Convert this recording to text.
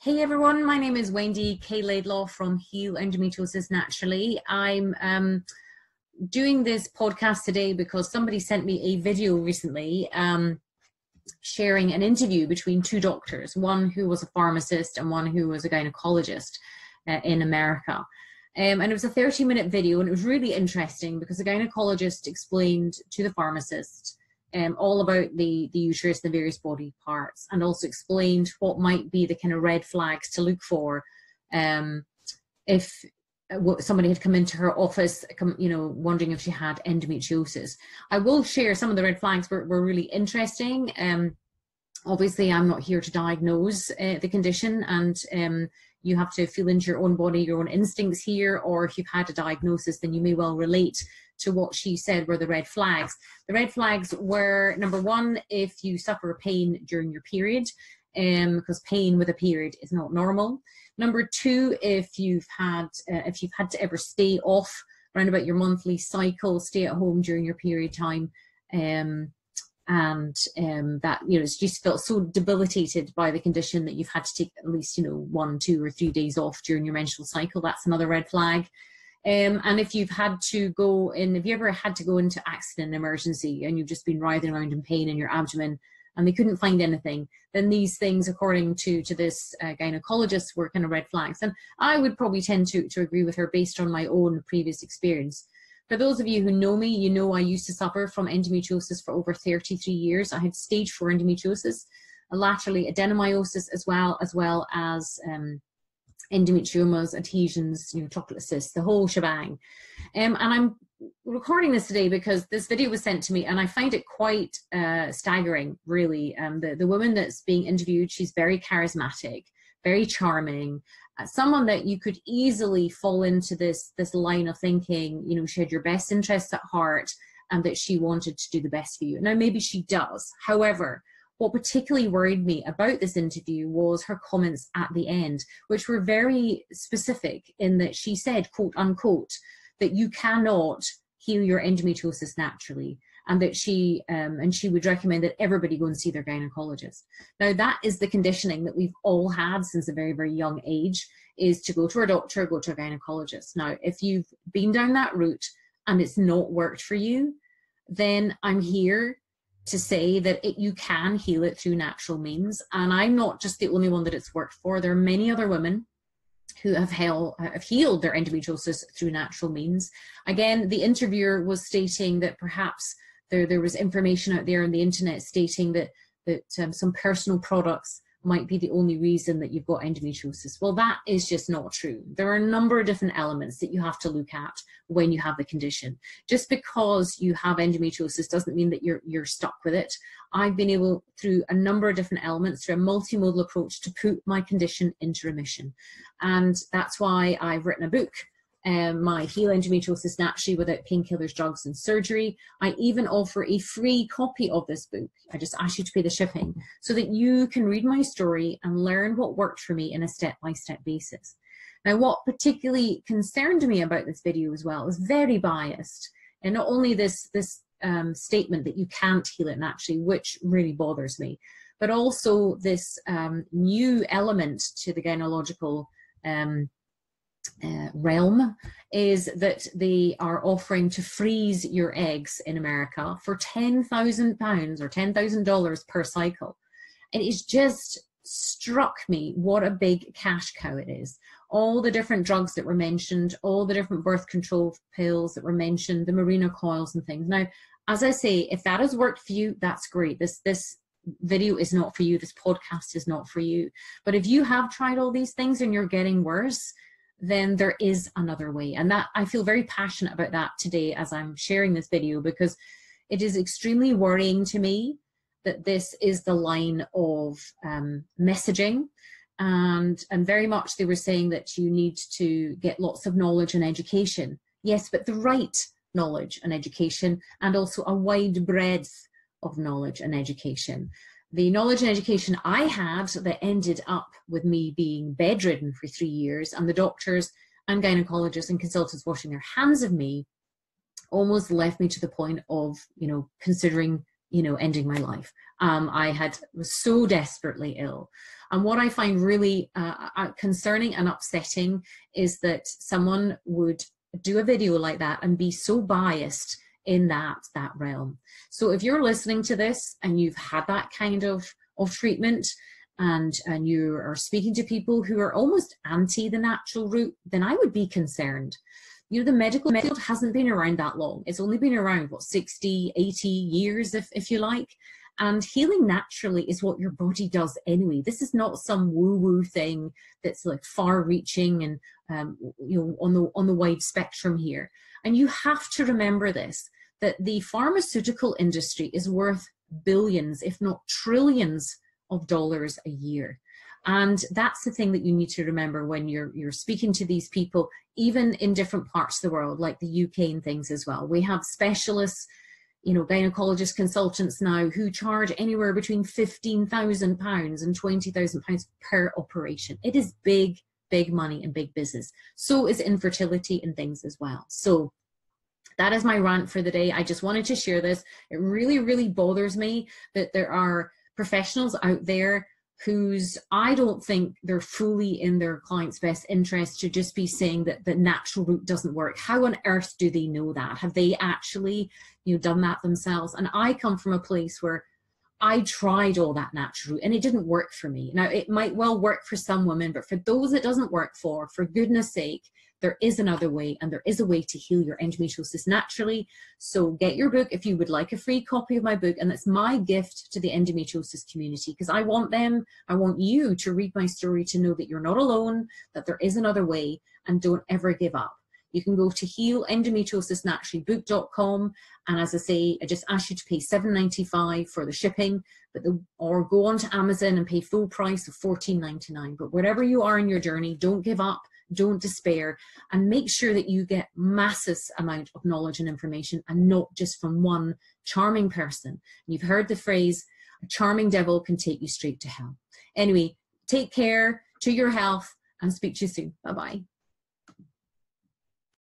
Hey everyone, my name is Wendy K Laidlaw from Heal Endometriosis Naturally. I'm doing this podcast today because somebody sent me a video recently sharing an interview between two doctors, one who was a pharmacist and one who was a gynecologist in America. And it was a 30-minute video, and it was really interesting because the gynecologist explained to the pharmacist all about the uterus, the various body parts, and also explained what might be the kind of red flags to look for if somebody had come into her office, wondering if she had endometriosis. I will share some of the red flags were really interesting. Obviously, I'm not here to diagnose the condition, and you have to feel into your own body, your own instincts here, or if you've had a diagnosis, then you may well relate to what she said were the red flags. The red flags were, number one, if you suffer pain during your period, because pain with a period is not normal. Number two, if you've had to ever stay off around about your monthly cycle, stay at home during your period time, that it's just felt so debilitated by the condition that you've had to take at least 1, 2, or 3 days off during your menstrual cycle. That's another red flag. And if you've had to go in, if you ever had to go into accident emergency and you've just been writhing around in pain in your abdomen and they couldn't find anything, then these things, according to this gynecologist, were kind of red flags. And I would probably tend to agree with her based on my own previous experience. For those of you who know me, you know I used to suffer from endometriosis for over 33 years. I had stage 4 endometriosis, laterally adenomyosis, as well as endometriomas, adhesions, chocolate cysts, the whole shebang. And I'm recording this today because this video was sent to me and I find it quite staggering, really. The woman that's being interviewed, she's very charismatic, very charming, someone that you could easily fall into this line of thinking, she had your best interests at heart and that she wanted to do the best for you. Now, maybe she does. However, what particularly worried me about this interview was her comments at the end, which were very specific in that she said, quote unquote, that you cannot heal your endometriosis naturally, and that she would recommend that everybody go and see their gynecologist. Now, that is the conditioning that we've all had since a very, very young age, is to go to a doctor, go to a gynecologist. Now, if you've been down that route and it's not worked for you, then I'm here to say that you can heal it through natural means. And I'm not just the only one that it's worked for. There are many other women who have healed their endometriosis through natural means. Again, the interviewer was stating that perhaps there was information out there on the internet stating that some personal products might be the only reason that you've got endometriosis. Well, that is just not true. There are a number of different elements that you have to look at when you have the condition. Just because you have endometriosis doesn't mean that you're stuck with it. I've been able, through a number of different elements, through a multimodal approach, to put my condition into remission. And that's why I've written a book, my Heal Endometriosis Naturally Without Painkillers, Drugs and Surgery. I even offer a free copy of this book. I just ask you to pay the shipping so that you can read my story and learn what worked for me in a step-by-step basis. Now, what particularly concerned me about this video as well is very biased. And not only this statement that you can't heal it naturally, which really bothers me, but also this new element to the gynecological realm is that they are offering to freeze your eggs in America for £10,000 or $10,000 per cycle. And it's just struck me what a big cash cow it is. All the different drugs that were mentioned, all the different birth control pills that were mentioned, the Mirena coils and things. Now, as I say, if that has worked for you, that's great. This video is not for you. This podcast is not for you. But if you have tried all these things and you're getting worse, then there is another way. And that I feel very passionate about that today as I'm sharing this video, because it is extremely worrying to me that this is the line of messaging. And very much they were saying that you need to get lots of knowledge and education. Yes, but the right knowledge and education, and also a wide breadth of knowledge and education. The knowledge and education I had that ended up with me being bedridden for 3 years, and the doctors and gynecologists and consultants washing their hands of me, almost left me to the point of, considering ending my life. I was so desperately ill. And what I find really concerning and upsetting is that someone would do a video like that and be so biased in that realm. So if you're listening to this and you've had that kind of treatment, and you are speaking to people who are almost anti the natural route, then I would be concerned. The medical field hasn't been around that long. It's only been around, 60, 80 years, if you like. And healing naturally is what your body does anyway. This is not some woo-woo thing that's like far-reaching and on the wide spectrum here. And you have to remember this, that the pharmaceutical industry is worth billions, if not trillions of dollars a year. And that's the thing that you need to remember when you're speaking to these people, even in different parts of the world, like the UK and things as well. We have specialists, gynecologist consultants now who charge anywhere between £15,000 and £20,000 per operation. It is big, big money and big business. So is infertility and things as well. So that is my rant for the day. I just wanted to share this. It really, really bothers me that there are professionals out there whose I don't think they're fully in their client's best interest to just be saying that the natural route doesn't work. How on earth do they know that? Have they actually done that themselves? And I come from a place where I tried all that natural route and it didn't work for me. Now, it might well work for some women, but for those it doesn't work for goodness sake, there is another way, and there is a way to heal your endometriosis naturally. So get your book if you would like a free copy of my book, and that's my gift to the endometriosis community, because I want you to read my story to know that you're not alone, that there is another way, and don't ever give up. You can go to healendometriosisnaturallybook.com, and as I say, I just ask you to pay $7.95 for the shipping, or go on to Amazon and pay full price of $14.99. But wherever you are in your journey, don't give up. Don't despair, and make sure that you get massive amount of knowledge and information, and not just from one charming person. You've heard the phrase, a charming devil can take you straight to hell. Anyway, take care, to your health, and speak to you soon. Bye-bye.